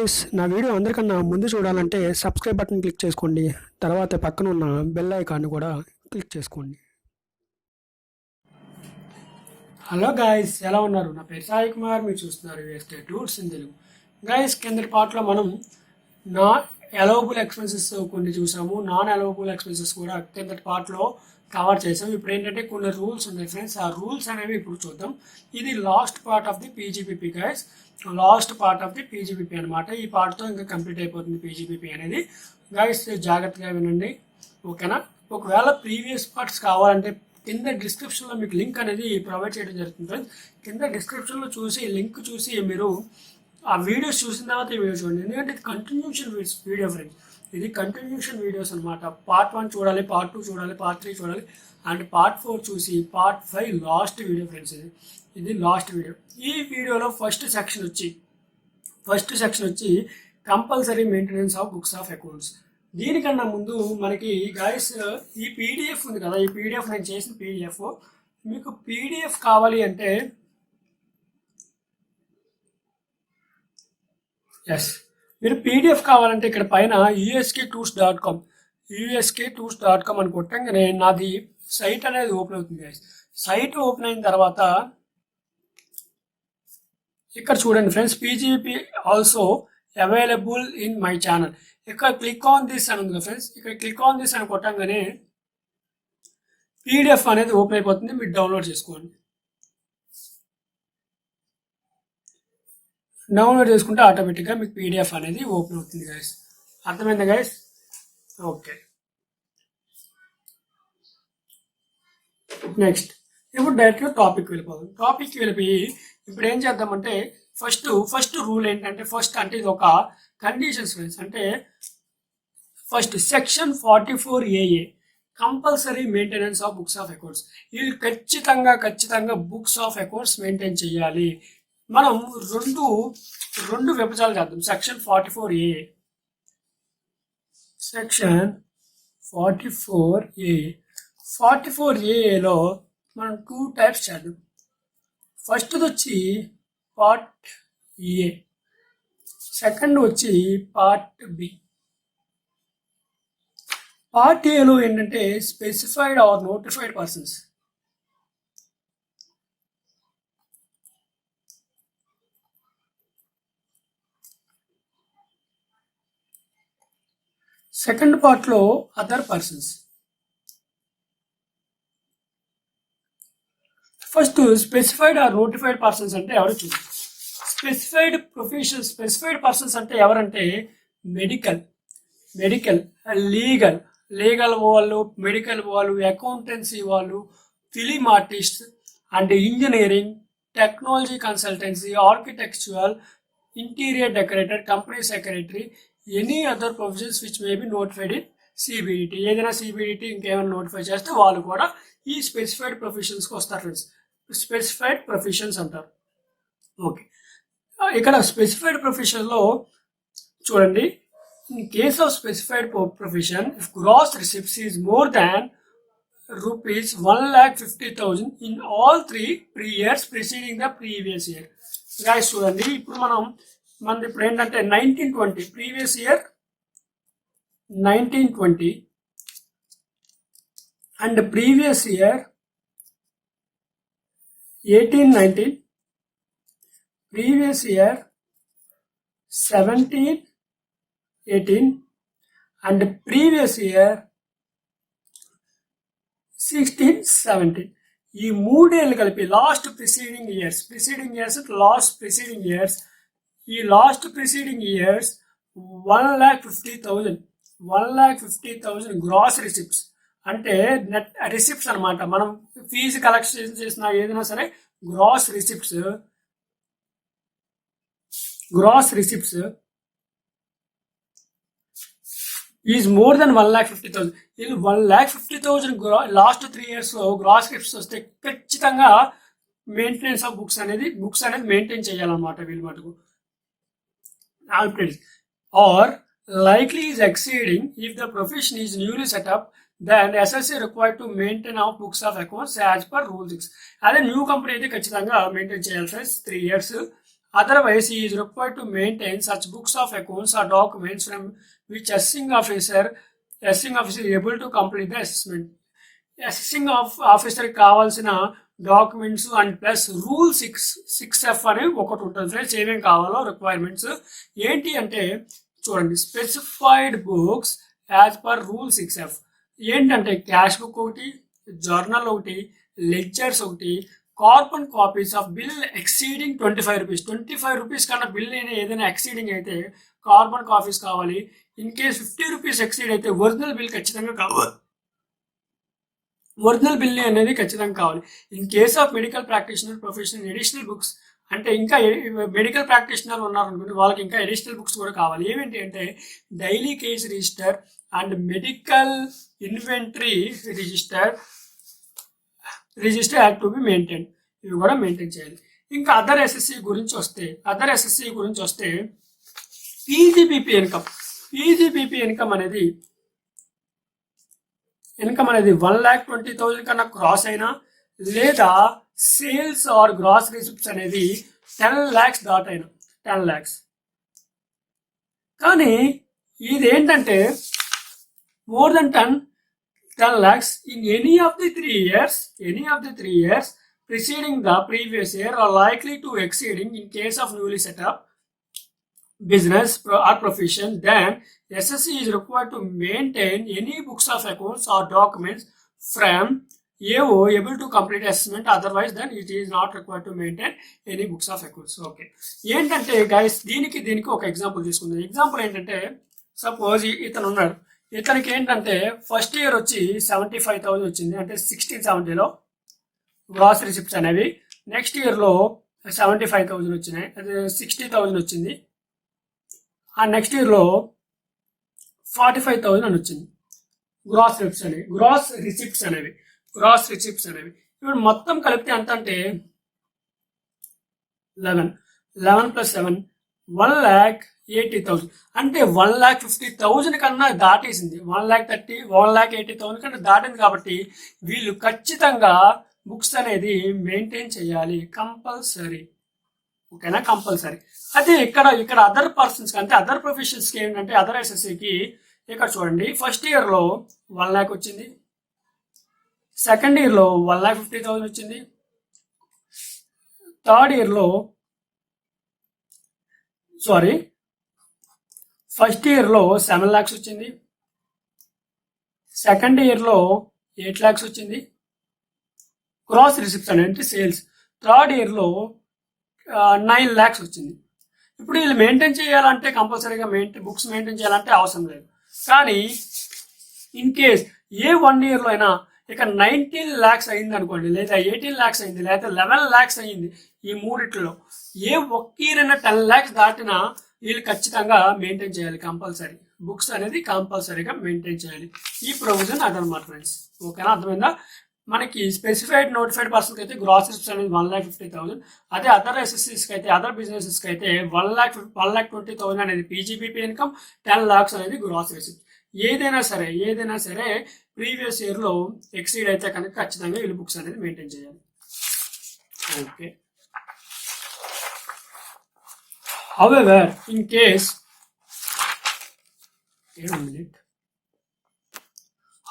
Guys నా video అందరికన్నా ముందు చూడాలంటే సబ్స్క్రైబ్ బటన్ క్లిక్ చేసుకోండి. తర్వాత పక్కన ఉన్న బెల్ ఐకాన్ కూడా క్లిక్ చేసుకోండి. హలో గైస్, ఎలా ఉన్నారు? నా పేరు సాయి కుమార్, మీరు చూస్తున్నారు USK tours in Telugu. Guys, కిందటి పార్ట్లో మనం నాన్ అలౌబుల్ ఎక్స్పెన్సెస్ కొన్ని చూసాము. నాన్ అలౌబుల్ ఎక్స్పెన్సెస్ కూడా కిందటి పార్ట్లో కవర్ చేసాం. ఇప్పుడు ఏంటంటే కొన్ని రూల్స్ ఉన్నాయి ఫ్రెండ్స్, ఆ రూల్స్ అనేవి ఇప్పుడు చూద్దాం. ఇది last part of the PGPP guys, last part of the PGPP అనమాట. ఈ పార్ట్తో ఇంకా కంప్లీట్ అయిపోతుంది పీజీపీపీ అనేది. గైస్ జాగ్రత్తగా వినండి, ఓకేనా? ఒకవేళ ప్రీవియస్ పార్ట్స్ కావాలంటే కింద డిస్క్రిప్షన్లో మీకు లింక్ అనేది ప్రొవైడ్ చేయడం జరుగుతుంది ఫ్రెండ్స్. కింద డిస్క్రిప్షన్లో చూసి లింక్ చూసి మీరు ఆ వీడియోస్ చూసిన తర్వాత ఈ వీడియో చూడండి. ఎందుకంటే ఇది కంటిన్యూషన్ వీడియో ఫ్రెండ్స్, ఇది కంటిన్యూషన్ వీడియోస్ అనమాట. పార్ట్ 1 చూడాలి, పార్ట్ 2 చూడాలి, పార్ట్ 3 చూడాలి అండ్ పార్ట్ 4 చూసి పార్ట్ 5 లాస్ట్ వీడియో ఫ్రెండ్స్. ఇది లాస్ట్ వీడియో. ఈ వీడియోలో ఫస్ట్ సెక్షన్ వచ్చి compulsory maintenance of books of accounts. దీనికన్నా ముందు మనకి గైస్ ఈ పీడిఎఫ్ ఉంది కదా, ఈ పీడిఎఫ్ నేను చేసిన పీడిఎఫ్, మీకు పీడిఎఫ్ కావాలి అంటే మీరు పీడిఎఫ్ కావాలంటే ఇక్కడ పైన usk2s.com అని కొట్టంగానే నాది సైట్ అనేది ఓపెన్ అవుతుంది గైస్. సైట్ ఓపెన్ అయిన తర్వాత ఇక్కడ చూడండి friends, PGP also available in my channel. ఇక్కడ క్లిక్ ఆన్ దిస్ అని ఉంది ఫ్రెండ్స్, ఇక్కడ క్లిక్ ఆన్ దిస్ అని కొట్టంగానే పీడిఎఫ్ అనేది ఓపెన్ అయిపోతుంది. మీరు డౌన్లోడ్ చేసుకోండి. డౌన్లోడ్ చేసుకుంటే ఆటోమేటిక్గా మీకు పీడిఎఫ్ అనేది ఓపెన్ అవుతుంది గైస్. అర్థమైందా గైస్? ఓకే, నెక్స్ట్ ఇప్పుడు డైరెక్ట్గా టాపిక్ వెళ్ళిపోదాం. టాపిక్ వెళ్ళిపోయి ఇప్పుడు ఏం చేద్దామంటే ఫస్ట్ రూల్ ఏంటంటే, ఫస్ట్ అంటే ఇది ఒక కండిషన్స్ ఫ్రెండ్స్. అంటే first section 44AA compulsory maintenance of books of accounts. ఇది ఖచ్చితంగా బుక్స్ ఆఫ్ అకౌంట్స్ మెయింటైన్ చేయాలి. మనం రెండు విభజనలు చేద్దాం. సెక్షన్ 44AA, సెక్షన్ 44AAలో మనం 2 టైప్స్ చేద్దాం. ఫస్ట్ వచ్చి పార్ట్ ఏ, సెకండ్ వచ్చి పార్ట్ బి. పార్ట్ ఏలో ఏంటంటే specified or notified persons. Second పార్ట్లో other persons. First specified or notified persons అంటే ఎవరు చూడండి. స్పెసిఫైడ్ పర్సన్స్ అంటే ఎవరంటే మెడికల్, లీగల్ వాళ్ళు, మెడికల్ వాళ్ళు, అకౌంటెన్సీ వాళ్ళు, film artist and engineering, technology consultancy, architectural, interior decorator, company secretary, any other professions which may be notified in CBDT. ఏదైనా CBDT ఇంకేమైనా నోటిఫై చేస్తే వాళ్ళు కూడా ఈ స్పెసిఫైడ్ ప్రొఫెషన్స్కి వస్తారు ఫ్రెండ్స్. స్పెసిఫైడ్ ప్రొఫెషన్స్ అంటారు. ఓకే, ఇక్కడ స్పెసిఫైడ్ ప్రొఫెషన్లో చూడండి, in case of specified profession if gross receipts is more than ₹1,50,000 in all 3 years preceding the previous year. Guys చూడండి, ఇప్పుడు మనది ఇప్పుడు ఏంటంటే 1920 previous year 1920 and previous year 1819, previous year 1718 and previous year 1617. ఈ మూడేళ్ళు కలిపి లాస్ట్ ప్రిసీడింగ్ ఇయర్స్ ఈ last preceding years 1,50,000 gross receipts అంటే నెట్ రిసిప్ట్స్ అనమాట. మనం ఫీజు కలెక్షన్ చేసిన ఏదైనా సరే gross receipts is more than 1,50,000. వీళ్ళు 1,50,000 లాస్ట్ 3 yearsలో గ్రాస్ రిసిప్ట్స్ వస్తే ఖచ్చితంగా మెయింటెనెన్స్ ఆఫ్ బుక్స్ అనేది మెయింటైన్ చేయాలన్నమాట వీళ్ళు మటుకు. Or likely is exceeding if the profession is newly set up, then SSC required to maintain of books of accounts as per Rule 6. అదే new company అయితే ఖచ్చితంగా maintain చేయాలి friends 3 years. Otherwise, he is required to maintain such books of accounts or documents from which assessing officer is able to complete the assessment. Assessing officer కావాల్సిన documents and plus rule 6F అని ఒకటి ఉంటుంది friends. ఏమేమి కావాలో requirements ఏంటి అంటే చూడండి, specified books as per rule 6F ఏంటంటే క్యాష్ బుక్ ఒకటి, జర్నల్ ఒకటి, లెక్చర్స్ ఒకటి, carbon copies of bill exceeding 25 rupees. 25 rupees కన్నా బిల్ ఏదైనా ఎక్సీడింగ్ అయితే కార్బన్ కాపీస్ కావాలి. ఇన్ కేస్ 50 రూపీస్ ఎక్సీడ్ అయితే ఒరిజినల్ బిల్ ఖచ్చితంగా కావాలి. ఒరిజినల్ బిల్ అనేది ఖచ్చితంగా కావాలి. In case of medical practitioner professional additional books అంటే ఇంకా మెడికల్ ప్రాక్టీషనర్ ఉన్నారనుకోండి, వాళ్ళకి ఇంకా ఎడిషనల్ బుక్స్ కూడా కావాలి. ఏమిటి అంటే daily case register and medical inventory register act to be maintain, ఇవి కూడా మెయింటైన్ చేయాలి. ఇంకా అదర్ ఎస్ఎస్సి గురించి వస్తే పీజీబీపీ ఇన్కమ్ అనేది 1,20,000 కన్నా క్రాస్ అయినా లేదా సేల్స్ ఆర్ గ్రాస్ రిసిప్ట్స్ అనేది 10 lakhs దాట్ అయినా 10 lakhs. కానీ ఇది ఏంటంటే more than 10 lakhs in any of the 3 years preceding the previous year are likely to exceeding in case of newly set up business or profession, then SSC is required to maintain any books of accounts or documents from AO able to complete assessment, otherwise then it is not required to maintain any books of accounts. Okay, ఏంటంటే guys దీనికి ఒక example తీసుకుందాం. Example ఏంటంటే suppose ఇతను ఉన్నాడు, ఇతనికి ఏంటంటే first year వచ్చి 75,000 వచ్చింది, అంటే 1670లో గ్రాస్ రిసిప్ట్స్ అనేవి. నెక్స్ట్ ఇయర్లో 75,000 వచ్చినాయి, అదే 60,000 వచ్చింది. ఆ నెక్స్ట్ ఇయర్లో 45,000 అని వచ్చింది గ్రాస్ రిసిప్ట్స్ అనేవి. ఇప్పుడు మొత్తం కలిపితే ఎంత అంటే 11 + 7 1,80,000, అంటే 1,50,000 కన్నా దాటేసింది. 1,80,000 కన్నా దాటింది. కాబట్టి వీళ్ళు ఖచ్చితంగా బుక్స్ అనేది మెయింటైన్ చేయాలి, కంపల్సరీ. ఓకేనా, కంపల్సరీ. అదే ఇక్కడ అదర్ పర్సన్స్ అంటే అదర్ ప్రొఫెషన్స్కి ఏంటంటే అదర్ ఎస్ఎస్సికి ఇక్కడ చూడండి, ఫస్ట్ ఇయర్లో 1 lakh వచ్చింది, సెకండ్ ఇయర్లో 1,50,000 వచ్చింది, ఫస్ట్ ఇయర్లో 7 lakhs వచ్చింది, సెకండ్ ఇయర్లో 8 lakhs వచ్చింది గ్రాస్ రిసిప్ట్స్ అంటే సేల్స్. థర్డ్ ఇయర్లో 9 lakhs వచ్చింది. ఇప్పుడు వీళ్ళు మెయింటైన్ చేయాలంటే కంపల్సరీగా బుక్స్ మెయింటైన్ చేయాలంటే అవసరం లేదు. కానీ ఇన్ కేస్ ఏ 1 yearలో అయినా ఇక 19 lakhs అయింది అనుకోండి, లేదా 18 lakhs అయింది, లేదా 11 lakhs అయింది, ఈ మూడిట్లో ఏ ఒక్క ఇయర్ అయినా 10 lakhs దాటినా వీళ్ళు ఖచ్చితంగా మెయింటైన్ చేయాలి, కంపల్సరీ. బుక్స్ అనేది కంపల్సరీగా మెయింటైన్ చేయాలి. ఈ ప్రొవిజన్ అదనమాట ఫ్రెండ్స్. ఓకేనా, అర్థమైందా? మనకి స్పెసిఫైడ్ నోటిఫైడ్ పర్సన్కి అయితే గ్రాస్ రిసిప్ట్స్ అనేది 1,50,000. అదే అదర్ ఎస్ఎస్సీస్కి అయితే అదర్ బిజినెసెస్కి అయితే 1,20,000 అనేది పీజీబీపీ ఇన్కమ్, 10 lakhs అనేది గ్రాస్ రిసిప్ట్. ఏదైనా సరే ప్రీవియస్ ఇయర్లో ఎక్సీడ్ అయితే కనుక ఖచ్చితంగా వీళ్ళు బుక్స్ అనేది మెయింటైన్ చేయాలి. Okay, however in case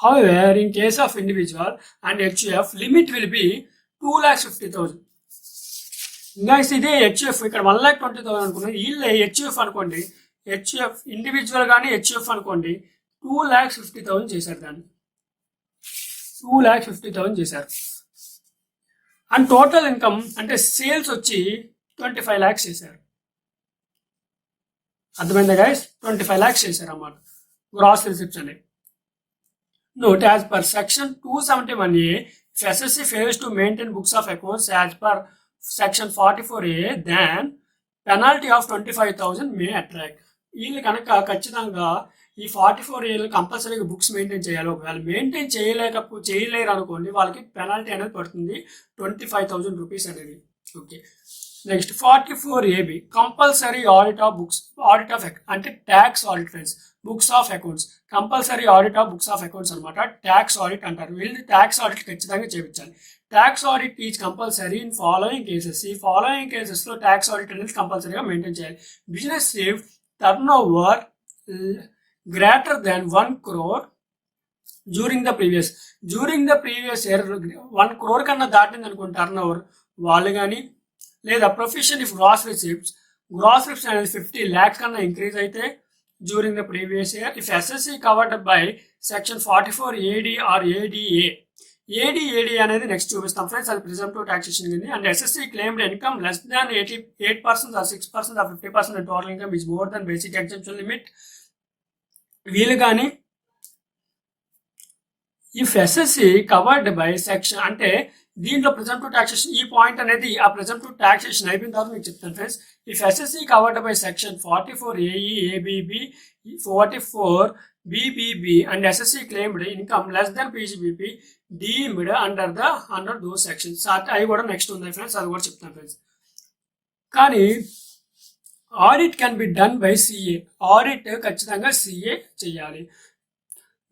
However, in case of individual and HUF, limit will be 2,50,000. Guys, ఇదే HUF ఇక్కడ 1,20,000 అనుకున్నాం, వీళ్ళే HUF అనుకోండి, HUF ఇండివిజువల్ కానీ HUF అనుకోండి 2,50,000 చేశారు. దాన్ని 2,50,000 చేశారు. అండ్ టోటల్ ఇన్కమ్ అంటే సేల్స్ వచ్చి 25 lakhs చేశారు. అర్థమైందా గైస్? 25 lakhs చేశారు అన్నమాట గ్రాస్ రిసిప్ట్స్ అనేవి. Note, as per section 271A, if SSC fails to maintain books of accounts as per section 44A, then penalty of 25,000 may attract. వీళ్ళు కనుక ఖచ్చితంగా ఈ 44A కంపల్సరీగా బుక్స్ మెయింటైన్ చేయాలి. ఒకవేళ మెయింటైన్ చేయలేరు అనుకోండి, వాళ్ళకి పెనాల్టీ అనేది పడుతుంది 25,000 రూపీస్ అనేది. Okay, next 44AB compulsory audit of అంటే tax audit friends, books of accounts, compulsory audit of books of accounts అనమాట. ట్యాక్స్ ఆడిట్ అంటారు. వీళ్ళు ట్యాక్స్ ఆడిట్ ఖచ్చితంగా చేయించాలి. Tax audit is compulsory in following cases. ఈ ఫాలోయింగ్ కేసెస్లో tax audit అనేది కంపల్సరీగా మెయింటైన్ చేయాలి. Business turnover greater than 1 crore during the previous year 1 crore కన్నా దాటింది అనుకోండి టర్న్ ఓవర్, వాళ్ళు కానీ లేదా ప్రొఫెషన్ ఇఫ్ గ్రాస్ రిసిప్ట్స్ అనేది 50 lakhs కన్నా ఇంక్రీజ్ అయితే during the previous year. If assessee covered by section 44AD or AD అనేది నెక్స్ట్ చూపిస్తాం ఫ్రెండ్స్, అది ప్రిజంప్టివ్ టాక్సేషన్ కింద. And assessee claimed income less than 88% or 6% or 50% total income is more than basic exemption limit. వీళ్ళు కానీ if assessee covered by section అంటే దీంట్లో presumptive taxation, ఈ point అనేది ఆ ప్రిజంప్టివ్ టాక్సేషన్ అయిపోయిన తర్వాత మీకు చెప్తాను friends. If assessee covered by section 44AE ABB 44BBB and assessee claimed income less than PGBP deemed under those sections, అవి కూడా నెక్స్ట్ ఉన్నాయి ఫ్రెండ్స్, అది కూడా చెప్తాను ఫ్రెండ్స్. కానీ audit can be done by CA, audit ఖచ్చితంగా CA చేయాలి.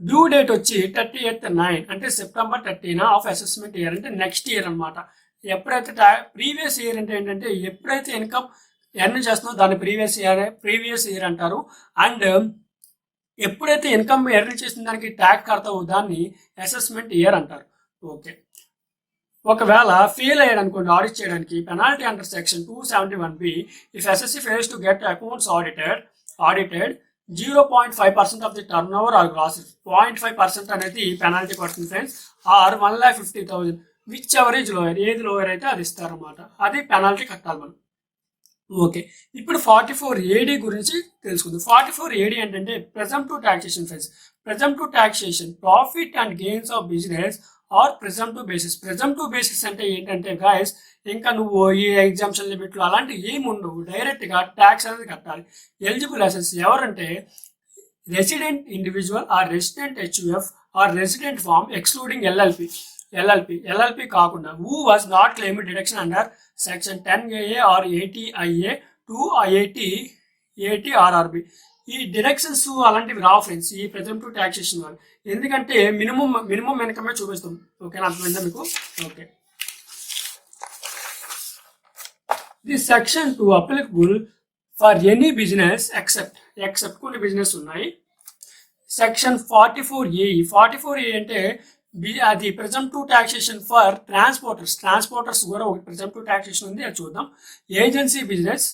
Due date వచ్చి 30th 9 అంటే September 13 ఆఫ్ అసెస్మెంట్ ఇయర్, అంటే నెక్స్ట్ ఇయర్ అనమాట. ఎప్పుడైతే ప్రీవియస్ ఇయర్ అంటే ఏంటంటే ఎప్పుడైతే ఇన్కమ్ ఎర్న్ చేస్తున్నావు దాన్ని ప్రీవియస్ ఇయర్ అంటారు. అండ్ ఎప్పుడైతే ఇన్కమ్ ఎర్న్ చేసిన దానికి ట్యాక్స్ కడతావు దాన్ని అసెస్మెంట్ ఇయర్ అంటారు. ఓకే, ఒకవేళ ఫెయిల్ అయ్యాడు అనుకోండి ఆడిట్ చేయడానికి, penalty under section 271B if assessee fails to get accounts audited 0.5% of the turnover or gross 0.5% అనేది పెనాల్టీ పడుతుంది friends, or 1,50,000 whichever is lower, ఏది లోయర్ అయితే అది ఇస్తారన్నమాట, అది పెనాల్టీ కట్టాలి మనం. ఓకే, ఇప్పుడు 44AD గురించి తెలుసుకుందాం. 44AD ఏంటంటే presumptive taxation friends. Presumptive taxation profit and gains of business or presumptive basis అంటే ఏంటంటే గాయస్, ఇంకా నువ్వు ఈ ఎగ్జామ్షన్ లిమిట్లు అలాంటి ఏమి ఉండవు, డైరెక్ట్గా ట్యాక్స్ అనేది కట్టాలి. ఎలిజిబుల్ అసెట్స్ ఎవరంటే resident individual or resident HUF or resident firm excluding LLP కాకుండా who was not claimed deduction under section 10AA or 80IA 280 RRB. ఈ డిడక్షన్స్ అలాంటివి రావు ఫ్రెండ్స్ ఈ ప్రెజెంటివ్ టాక్సేషన్ వాళ్ళు, ఎందుకంటే మినిమం ఇన్కమే చూపిస్తాం. ఓకేనా, అర్థమైందా మీకు? Okay, this section 2 applicable for any business except కొన్ని బిజినెస్ ఉన్నాయి. సెక్షన్ 44A అంటే అది ప్రెజెంటివ్ టాక్సేషన్ ఫర్ ట్రాన్స్పోర్టర్స్ కూడా ఒక ప్రెజెంటివ్ టాక్సేషన్ ఉంది, అది చూద్దాం. Agency business,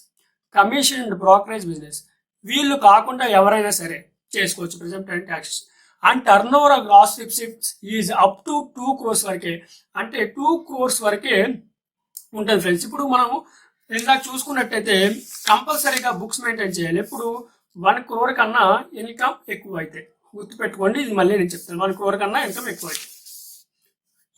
commission and brokerage business, వీళ్ళు కాకుండా ఎవరైనా సరే చేసుకోవచ్చు presumptive taxation. And turnover of gross receipts is up to 2 crores వరకే, అంటే 2 crores వరకే ఉంటుంది ఫ్రెండ్స్. ఇప్పుడు మనము ఇందాక చూసుకున్నట్టయితే కంపల్సరీగా బుక్స్ మెయింటైన్ చేయాలి. ఎప్పుడు 1 crore కన్నా ఇన్కమ్ ఎక్కువ అయితే, గుర్తుపెట్టుకోండి, ఇది మళ్ళీ నేను చెప్తాను, 1 crore కన్నా ఇన్కమ్ ఎక్కువ అయితే.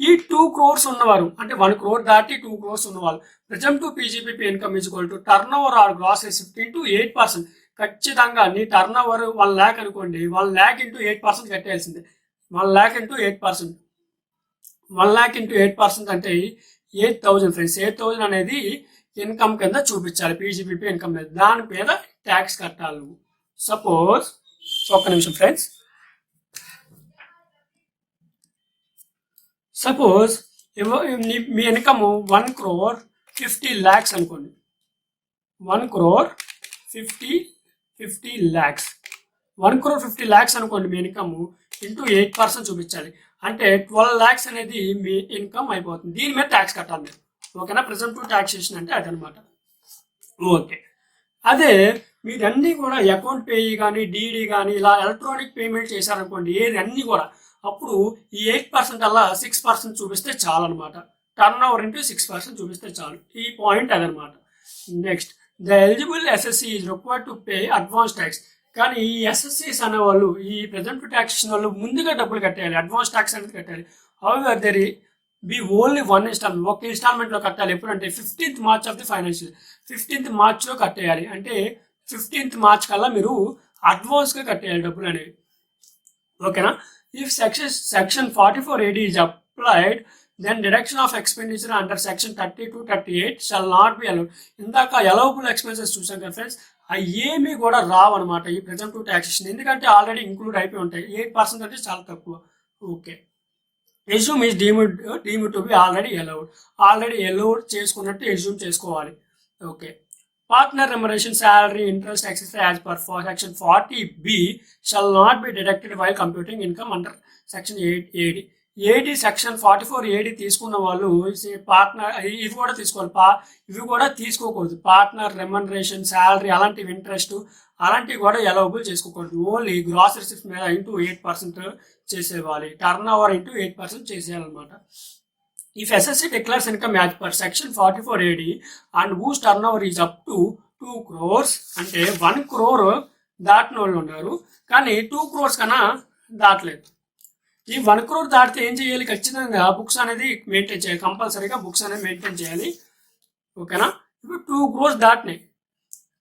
ఈ 2 crores ఉన్నవారు అంటే 1 crore దాటి 2 crores ఉన్నవాళ్ళు presumptive PGBP income is equal to turnover or gross receipt into 8%. ఖచ్చితంగా నీ టర్న్ ఓవర్ 1 lakh అనుకోండి, 1 lakh into 8% కట్టేయాల్సిందే. 1 lakh into 8%, 1 lakh into 8% అంటే 8,000 ఫ్రెండ్స్. 8,000 అనేది ఇన్కమ్ కింద చూపించాలి, PGBP ఇన్కమ్ మీద, దాని మీద ట్యాక్స్ కట్టాలి. సపోజ్ ఒక్క నిమిషం ఫ్రెండ్స్, సపోజ్ మీ ఇన్కమ్ 1 crore 50 lakhs అనుకోండి, 1 crore 50 lakhs, 1 crore 50 lakhs అనుకోండి మీ ఇన్కమ్, ఇంటూ 8% చూపించాలి, అంటే 12 lakhs అనేది మీ ఇన్కమ్ అయిపోతుంది. దీని మీద ట్యాక్స్ కట్టాలి మీరు. ఓకేనా, ప్రెజెంటివ్ టాక్సేషన్ అంటే అదనమాట. ఓకే, అదే మీరన్నీ కూడా అకౌంట్ పేయీ కానీ DD కానీ ఇలా ఎలక్ట్రానిక్ పేమెంట్ చేశారనుకోండి, ఏది అన్నీ కూడా, అప్పుడు ఈ 8% అలా 6% చూపిస్తే చాలు అనమాట. టర్న్ ఓవర్ ఇంటూ 6% చూపిస్తే చాలు. ఈ పాయింట్ అదనమాట. Next, the eligible SSC is required to pay advance tax. కానీ ఈ SSCs అనేవాళ్ళు, ఈ ప్రెజెంటివ్ టాక్సేషన్ వాళ్ళు ముందుగా డబ్బులు కట్టేయాలి, అడ్వాన్స్ ట్యాక్స్ అనేది కట్టాలి. However there be only 1 installment, ఒక ఇన్స్టాల్మెంట్లో కట్టాలి. ఎప్పుడంటే 15th March of the financial, 15th Marchలో కట్టేయాలి. అంటే 15th March కల్లా మీరు అడ్వాన్స్గా కట్టేయాలి డబ్బులు అనేవి. ఓకేనా, if section 44AD is applied then deduction of expenditure under section 30 to 38 shall not be allowed. ఇందాక అలౌబుల్ ఎక్స్పెన్సెస్ చూసాం కదా ఫ్రెండ్స్, అవి ఏమీ కూడా రావన్నమాట ఈ ప్రెజెంటివ్ ట్యాక్సేషన్, ఎందుకంటే ఆల్రెడీ ఇంక్లూడ్ అయిపోయి ఉంటాయి. 8% అంటే చాలా తక్కువ. Okay, assume is deemed to be already allowed చేసుకున్నట్టు ఎజ్యూమ్ చేసుకోవాలి. Okay, partner remuneration, salary, interest, etc. as per for section 40B shall not be deducted while computing income under section 8AD. AD section 44AD తీసుకున్న వాళ్ళు partner ఇవి కూడా తీసుకోవాలి, ఇవి కూడా తీసుకోకూడదు. పార్ట్నర్ రెమ్యునరేషన్, శాలరీ, అలాంటివి ఇంట్రెస్ట్ అలాంటివి కూడా అలౌబుల్ చేసుకోకూడదు. ఓన్లీ గ్రాస్ రిసిప్ట్స్ మీద ఇంటూ 8% చేసేవాలి, టర్న్ ఓవర్ ఇంటూ 8% చేసేయాలన్నమాట. If SSC declares income as per section 44AD and whose turnover is up to 2 crores, అంటే 1 crore దాటిన వాళ్ళు ఉన్నారు కానీ 2 crores కన్నా దాటలేదు. ఈ 1 crore దాటితే ఏం చేయాలి? ఖచ్చితంగా బుక్స్ అనేది మెయింటైన్ చేయాలి, కంపల్సరీగా బుక్స్ అనేది మెయింటైన్ చేయాలి. ఓకేనా? ఇప్పుడు 2 crores దాటినాయి,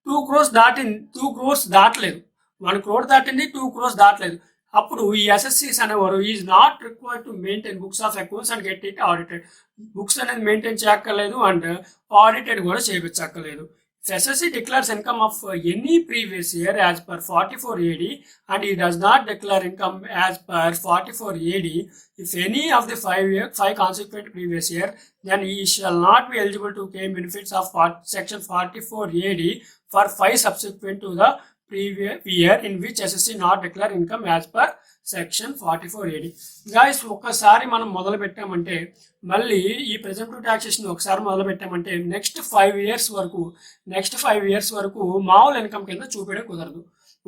2 crores దాటలేదు, 1 crore దాటింది, 2 crores దాటలేదు. అప్పుడు ఈ ఎస్ఎస్సీస్ అనేవారు is not required to maintain books of accounts and get it audited. Books అనేది మెయింటైన్ చేయక్కర్లేదు అండ్ ఆడిటెడ్ కూడా చేయించక్కర్లేదు. SSC declares income of any previous year as per 44AD and he does not declare income as per 44AD if any of the 5 consequent previous year, then he shall not be eligible to claim benefits of section 44AD for 5 subsequent to the previous year in which SSC not declare income as per section 44AD. Guys, ఒక్కసారి మనం మొదలు పెట్టామంటే, మళ్ళీ ఈ presumptive taxation ఒకసారి మొదలు పెట్టామంటే next 5 years వరకు మామూలు ఇన్కమ్ కింద చూపించడం కుదరదు.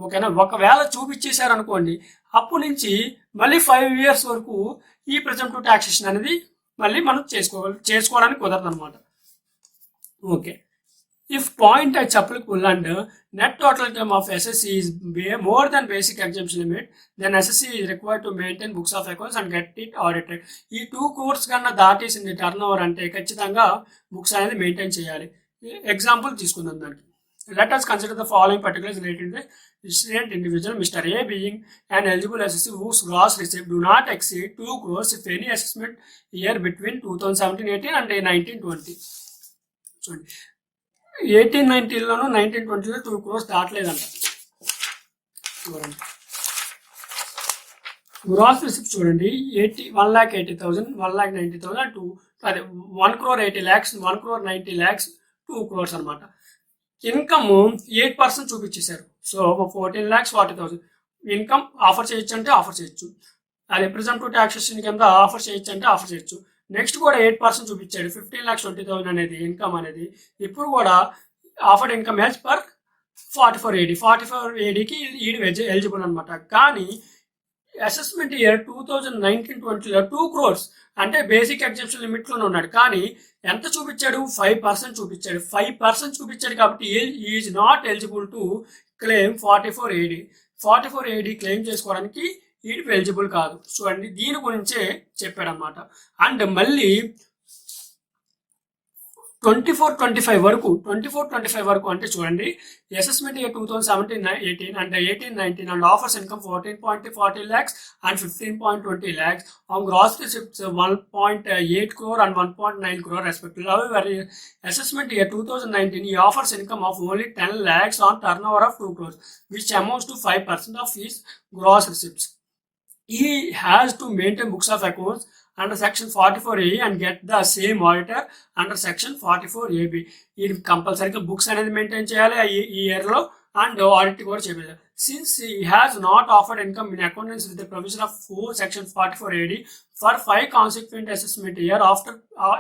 ఓకేనా? ఒకవేళ చూపించేశారనుకోండి, అప్పటి నుంచి మళ్ళీ 5 years వరకు ఈ ప్రెజెంటివ్ ట్యాక్సేషన్ అనేది మళ్ళీ మనం చేసుకోవడానికి కుదరదు అనమాట. Okay, if point is applicable and net total income of SSC is more than basic exemption limit, then SSC is required to maintain books of accounts and get it audited. ఈ 2 crores కన్నా దాటేసింది turn over అంటే ఖచ్చితంగా books అనేది maintain చేయాలి. Example తీసుకుందాం దానికి. Let us consider the following particulars related to the resident individual, Mr. A being an eligible assessee whose gross receipts do not exceed 2 crores if any assessment year between 2017-18 and 19-20. చూడండి, 18-19లోను 19-20లో 2 crores దాటలేదంట. Gross receipt చూడండి, 1,80,000, 1,90,000 2 అదే 1 crore 80 lakhs, 1 crore 90 lakhs, 2 crores అనమాట. Income 8% చూపించేశారు. So 14,40,000 income offer చేయొచ్చు అంటే offer చేయొచ్చు, అది ప్రెజెంటివ్ taxation కింద offer చేయొచ్చు అంటే ఆఫర్ చేయొచ్చు. నెక్స్ట్ కూడా 8% చూపించాడు, 15,20,000 అనేది ఇన్కమ్ అనేది. ఇప్పుడు కూడా ఆఫర్డ్ ఇన్కమ్ యాజ్ పర్ 44ADకి ఈడు ఎలిజిబుల్ అనమాట. కానీ అసెస్మెంట్ ఇయర్ 2019-20లో 2 crores అంటే బేసిక్ ఎగ్జామ్షన్ లిమిట్లోనే ఉన్నాడు. కానీ ఎంత చూపించాడు? 5% చూపించాడు. 5% చూపించాడు కాబట్టి is not eligible to claim 44AD claim చేసుకోవడానికి ఈడు ఎలిజిబుల్ కాదు. చూడండి, దీని గురించే చెప్పాడనమాట. అండ్ మళ్ళీ 24-25 వరకు అంటే చూడండి, assessment year 2017-18 and 18-19 and offers income 14.40 lakhs and 15.20 lakhs on gross receipts 1.8 crore and 1.9 crore respectively. However, assessment year 2019 he offers income of only 10 lakhs on turnover of 2 crores which amounts to 5% of his gross receipts. He has to maintain books of accounts under section 44A and get the same auditor under section 44AB. ఇది కంపల్సరీగా books అనేది maintain చేయాలి ఈ ఇయర్లో and audit కూడా చేయాలి. Since he has not offered income in accordance with the provision of section 44AD for 5 consequent assessment year after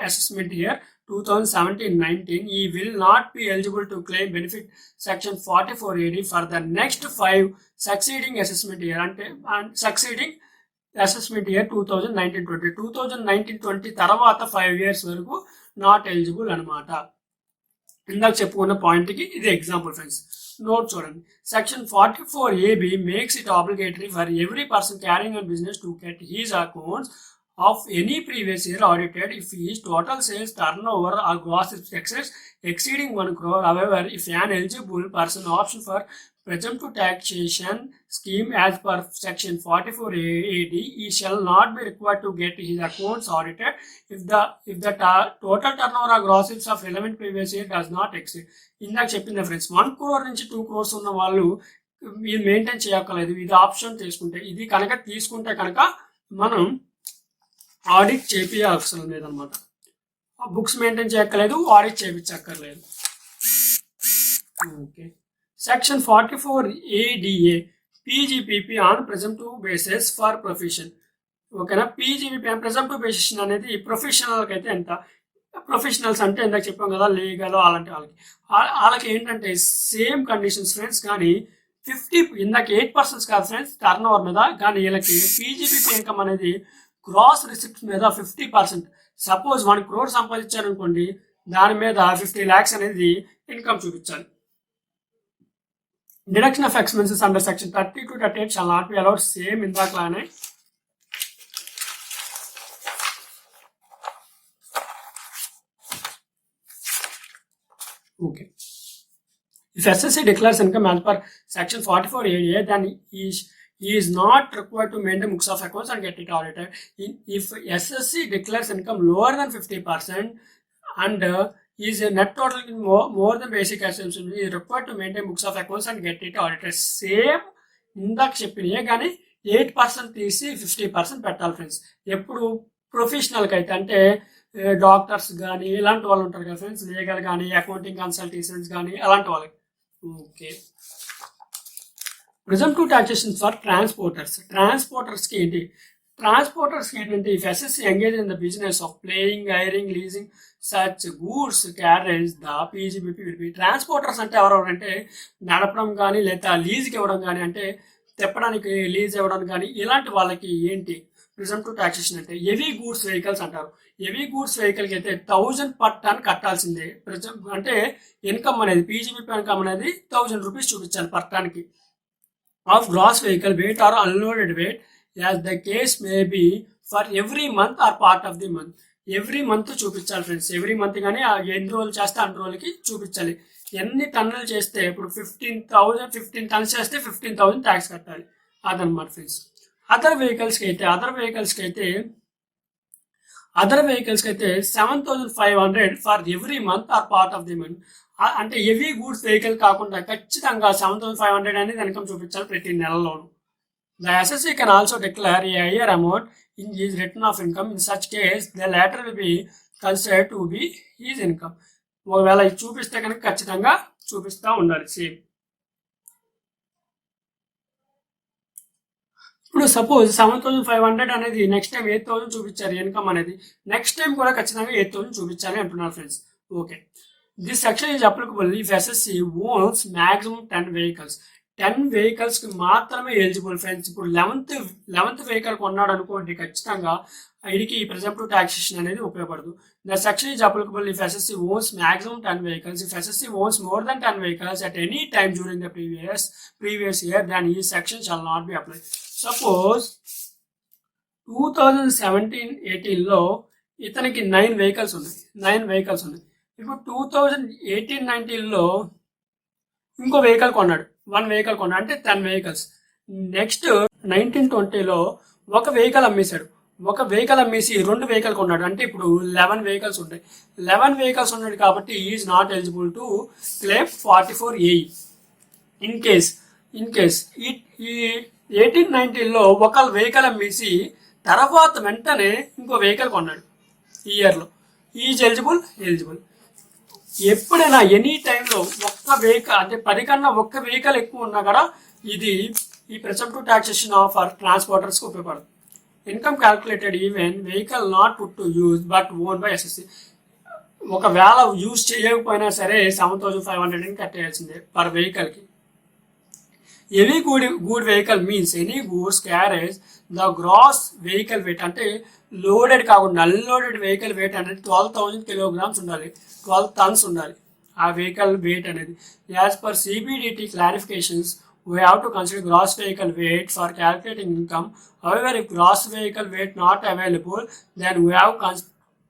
assessment year 2017-19, he will not be eligible to claim benefit section 44AD for the next 5 succeeding assessment year and succeeding assessment year 2019-20 తర్వాత 5 years వరకు not eligible అనమాట. ఇందాక చెప్పుకున్న పాయింట్కి ఇది example friends. Note చూడండి, section 44AB makes it obligatory for every person carrying and business to get his accounts of any previous year audited if his total sales turnover or gross exceeding 1 crore. However, if an eligible person option for presumptive taxation scheme as per section 44 AD, he shall not be required to get his accounts audited if the total turnover or gross sales of relevant previous year does not exceed. ఇందాక చెప్పింది friends 1 crore నుంచి 2 crores ఉన్న వాళ్ళు ఇది maintain చేయక్కర్లేదు. ఇది option తీసుకుంటే, ఇది కనుక తీసుకుంటే కనుక మనం ఆడిట్ చేయించవసరం లేదనమాట. బుక్స్ మెయింటైన్ చేయక్కర్లేదు, ఆడిట్ చేయించక్కర్లేదు. Okay. Section 44 ADA PGPP on presumptive basis for profession. ఓకేనా. PGPP ప్రెజెంటివ్ బేసిస్ అనేది ప్రొఫెషనల్కి అయితే ఎంత, ప్రొఫెషనల్స్ అంటే ఇందాక చెప్పాం కదా లీగల్ అలాంటి వాళ్ళకి ఏంటంటే సేమ్ కండిషన్స్ ఫ్రెండ్స్. కానీ 50 ఇందాక 8% కాదు ఫ్రెండ్స్ టర్న్ ఓవర్ మీద, కానీ వీళ్ళకి PGPP ఇన్కమ్ అనేది గ్రాస్ రిసిప్ట్స్ మీద 50%. సపోజ్ 1 crore సంపాదించారు అనుకోండి, దాని మీద 50 lakhs అనేది ఇన్కమ్ చూపించాలి. Deduction of expenses under section 30 to 38 shall not be allowed. Same ఇందాకలానే okay. If SSC declares income as per section 44 ADA, then he is not required to maintain books of accounts and get it audited. If SSC declares income lower than 50% and is net total more than basic assumption, he is required to maintain books of accounts and get it audited. Same ఇందాక చెప్పినాయే, కానీ 8% తీసి 50% పెట్టాలి friends. ఎప్పుడు ప్రొఫెషనల్కి అయితే, అంటే doctors కానీ ఇలాంటి వాళ్ళు ఉంటారు కదా ఫ్రెండ్స్, లీగల్ కానీ అకౌంటింగ్ కన్సల్టేషన్స్ కానీ అలాంటి వాళ్ళకి. ఓకే. ప్రిజంప్టివ్ టాక్సేషన్ ఫర్ ట్రాన్స్పోర్టర్స్కి ఏంటి, ట్రాన్స్పోర్టర్స్కి ఏంటంటే if SSC engage in the business of playing, hiring, leasing such goods carriage the PGPP will be. Transporters అంటే ఎవరెవరంటే నడపడం కానీ లేదా లీజ్కి ఇవ్వడం కానీ, అంటే తెప్పడానికి లీజ్ ఇవ్వడం కానీ ఇలాంటి వాళ్ళకి ఏంటి ప్రిజంప్టివ్ టాక్సేషన్ అంటే. హెవీ గూడ్స్ వెహికల్స్ అంటారు. హెవీ గూడ్స్ వెహికల్కి అయితే 1000 per ton కట్టాల్సిందే. అంటే ఇన్కమ్ అనేది PGPP ఇన్కమ్ అనేది 1000 rupees చూపించాలి పర్ టన్కి. Of gross vehicle weight or unloaded weight as the case may be for every month or part of the month. Every month చూపించాలి friends. Every month కానీ ఎన్ని రోజులు చేస్తే అన్ని రోజులకి చూపించాలి. ఎన్ని టన్నులు చేస్తే, ఇప్పుడు 15 tons చేస్తే 15,000 ట్యాక్స్ కట్టాలి. అదనమాట ఫ్రెండ్స్. అదర్ వెహికల్స్కి అయితే 7,500 for every month or part of the month. అంటే హెవీ గూడ్స్ వెహికల్ కాకుండా ఖచ్చితంగా 7,500 అనేది ఇన్కమ్ చూపించాలి ప్రతి నెలలోను. The SSC can also declare a higher amount in his return of income. In such case the later will be considered to be his income. ఒకవేళ ఇది చూపిస్తే కనుక ఖచ్చితంగా చూపిస్తూ ఉండాలి సేమ్. ఇప్పుడు సపోజ్ 7,500 అనేది నెక్స్ట్ టైం 8,000 చూపించారు ఇన్కమ్ అనేది, నెక్స్ట్ టైం కూడా ఖచ్చితంగా 8,000 చూపించాలి అంటున్నారు friends. Okay. This section is applicable if assessee owns maximum 10 vehicles. 10 vehiclesకి మాత్రమే ఎలిజిబుల్ ఫ్రెండ్స్. ఇప్పుడు 11th వెహికల్ కొన్నాడు అనుకోండి, ఖచ్చితంగా వీడికి ఈ ప్రిజంప్టివ్ టాక్సేషన్ అనేది ఉపయోగపడదు. The section is applicable if assessee owns maximum 10 vehicles. If SSC owns more than 10 vehicles at any time during the previous year, then ఈ section shall not be applied. Suppose 2017-18లో ఇతనికి 9 vehicles ఉన్నాయి. ఇప్పుడు 2018-19లో ఇంకో vehicle కొన్నాడు, 1 vehicle కొన్నాడు, అంటే 10 vehicles. Next 19-20లో ఒక వెహికల్ అమ్మేశాడు. ఒక వెహికల్ అమ్మేసి 2 vehicle కొన్నాడు, అంటే ఇప్పుడు 11 vehicles ఉంటాయి. 11 vehicles ఉన్నాయి కాబట్టి is not eligible to claim 44A. In case ఈ 18-19లో ఒక వెహికల్ అమ్మేసి తర్వాత వెంటనే ఇంకో వెహికల్ కొన్నాడు ఈ ఇయర్లో, ఈజ్ ఎలిజిబుల్. ఎప్పుడైనా ఎనీ టైంలో ఒక్క వెహికల్, అంటే 10 కన్నా ఒక్క వెహికల్ ఎక్కువ ఉన్నా కూడా ఇది ఈ ప్రిజంప్టివ్ టాక్సేషన్ ఫర్ ట్రాన్స్పోర్టర్స్కి ఉపయోగపడదు. Income calculated even vehicle not put to use but own by assessee. ఒకవేళ యూజ్ చేయకపోయినా సరే 7,500 కట్టేయాల్సిందే పర్ వెహికల్కి. Any good vehicle means any goods carriage the gross vehicle weight, అంటే లోడెడ్ కాకుండా అన్లోడెడ్ వెహికల్ వెయిట్ అనేది 12,000 kilograms ఉండాలి, 12 tons ఉండాలి ఆ వెహికల్ వెయిట్ అనేది. As per CBDT clarifications we have to consider gross vehicle weight for calculating income. However, if gross vehicle weight not available, then we have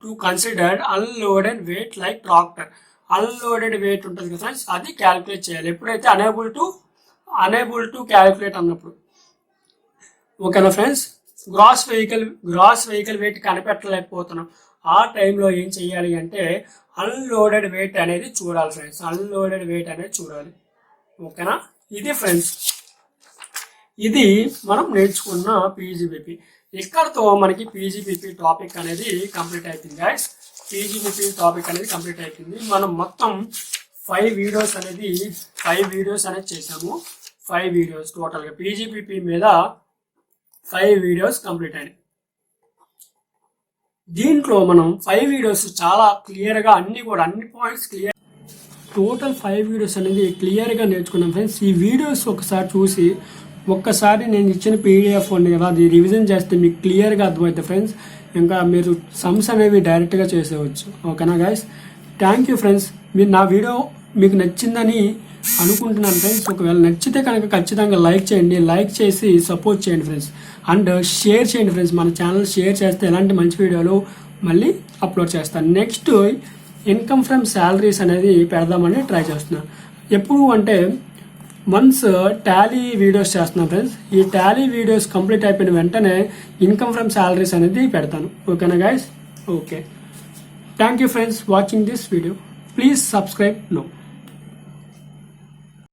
to consider unloaded weight like tractor. Unloaded weight ఉంటుంది కదా friends, అది calculate చేయాలి ఎప్పుడైతే unable to calculate అన్నప్పుడు. ఓకేనా friends, gross vehicle wait కనిపెట్టలేకపోతున్నాం. ఆ టైంలో ఏం చేయాలి అంటే అన్లోడెడ్ వెయిట్ అనేది చూడాలి ఫ్రెండ్స్, అన్లోడెడ్ వెయిట్ అనేది చూడాలి. ఓకేనా, ఇది ఫ్రెండ్స్, ఇది మనం నేర్చుకున్న పీజీబీపీ. ఇక్కడతో మనకి పీజీబీపీ టాపిక్ అనేది కంప్లీట్ అయిపోయింది గైస్. పీజీబీపీ టాపిక్ అనేది కంప్లీట్ అయిపోయింది. మనం మొత్తం 5 వీడియోస్ అనేది చేసాము. 5 వీడియోస్ టోటల్గా పీజీబీపీ మీద 5 వీడియోస్ కంప్లీట్ అయినాయి. దీంట్లో మనం 5 వీడియోస్ చాలా క్లియర్గా అన్ని పాయింట్స్ క్లియర్, టోటల్ 5 వీడియోస్ అనేది క్లియర్గా నేర్చుకున్నాం ఫ్రెండ్స్. ఈ వీడియోస్ ఒకసారి చూసి ఒక్కసారి నేను ఇచ్చిన పీడిఎఫ్ ఉంది కదా, అది రివిజన్ చేస్తే మీకు క్లియర్గా అర్థమవుతుంది ఫ్రెండ్స్. ఇంకా మీరు సమ్స్ అనేవి డైరెక్ట్గా చేసేవచ్చు. ఓకేనా గైస్, థ్యాంక్ యూ ఫ్రెండ్స్. మీరు నా వీడియో మీకు నచ్చిందని అనుకుంటున్నాను ఫ్రెండ్స్. ఒకవేళ నచ్చితే కనుక ఖచ్చితంగా లైక్ చేయండి, లైక్ చేసి సపోర్ట్ చేయండి ఫ్రెండ్స్. అండ్ షేర్ చేయండి ఫ్రెండ్స్. మన ఛానల్ షేర్ చేస్తే ఎలాంటి మంచి వీడియోలు మళ్ళీ అప్లోడ్ చేస్తాను. నెక్స్ట్ ఇన్కమ్ ఫ్రమ్ శాలరీస్ అనేది పెడదామని ట్రై చేస్తున్నాను. ఎప్పుడు అంటే వన్స్ టాలీ వీడియోస్ చేస్తున్నాను ఫ్రెండ్స్. ఈ టాలీ వీడియోస్ కంప్లీట్ అయిపోయిన వెంటనే ఇన్కమ్ ఫ్రమ్ శాలరీస్ అనేది పెడతాను. ఓకేనా guys, okay. Thank you friends watching this video. Please subscribe now.